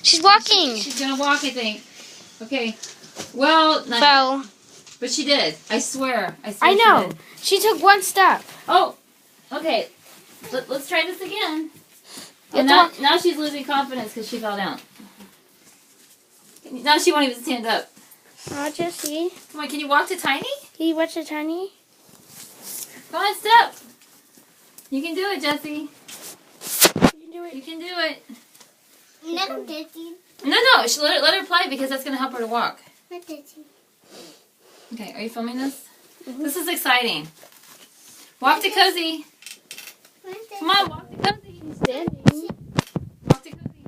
She's walking. She's gonna walk, I think. Okay. Well, not Fell. but she did. I swear. I She know. did. She took one step. Oh, okay. Let's try this again. Let's And now she's losing confidence because she fell down. Now she won't even stand up. Oh, Jessie. Come on, can you walk to Tiny? Can you watch the Tiny? Come on, step. You can do it, Jessie. You can do it. You can do it. No, Daddy. No. Let her play because that's going to help her to walk. No, Daddy. Okay, are you filming this? This is exciting. Walk to Cozy. Come on, walk to Cozy. She's standing. Walk to Cozy.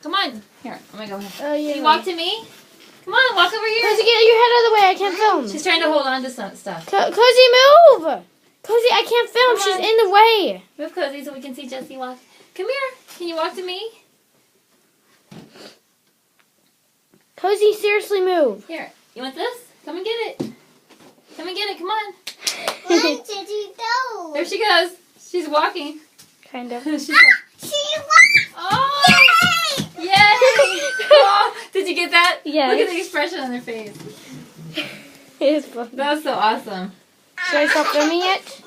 Come on. Here, I'm going to go ahead. Oh, yeah. Can you walk to me? Come on, walk over Cozy, here. get your head out of the way. I can't film. She's trying to hold on to some stuff. Cozy, move. Cozy, I can't film. Come She's on. in the way. Move Cozy so we can see Jessie walk. Come here. Can you walk to me? Cozy, seriously move. Here. You want this? Come and get it. Come and get it. Come on. Where did you go? There she goes. She's walking. Kind of. She's She won! Oh! Yay! Yay! Oh, did you get that? Yes. Look at the expression on their face. It's fun. That was so awesome. Should I stop filming it?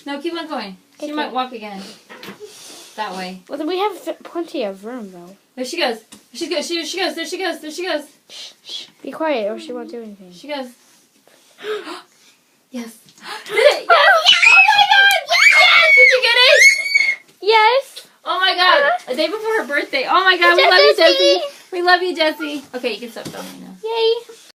No, keep on going. She Okay. might walk again. That way. Well, we have plenty of room, though. There she goes. There she goes. There she goes. There she goes. There she goes. Shh. Be quiet, or she won't do anything. She goes. Yes. Did it? Yes! Oh my God! Yes! Did you get it? Yes. Oh my God! A day before her birthday. Oh my God! We love you, Jessie. We love you, Jessie. Okay, you can stop filming now. Yay.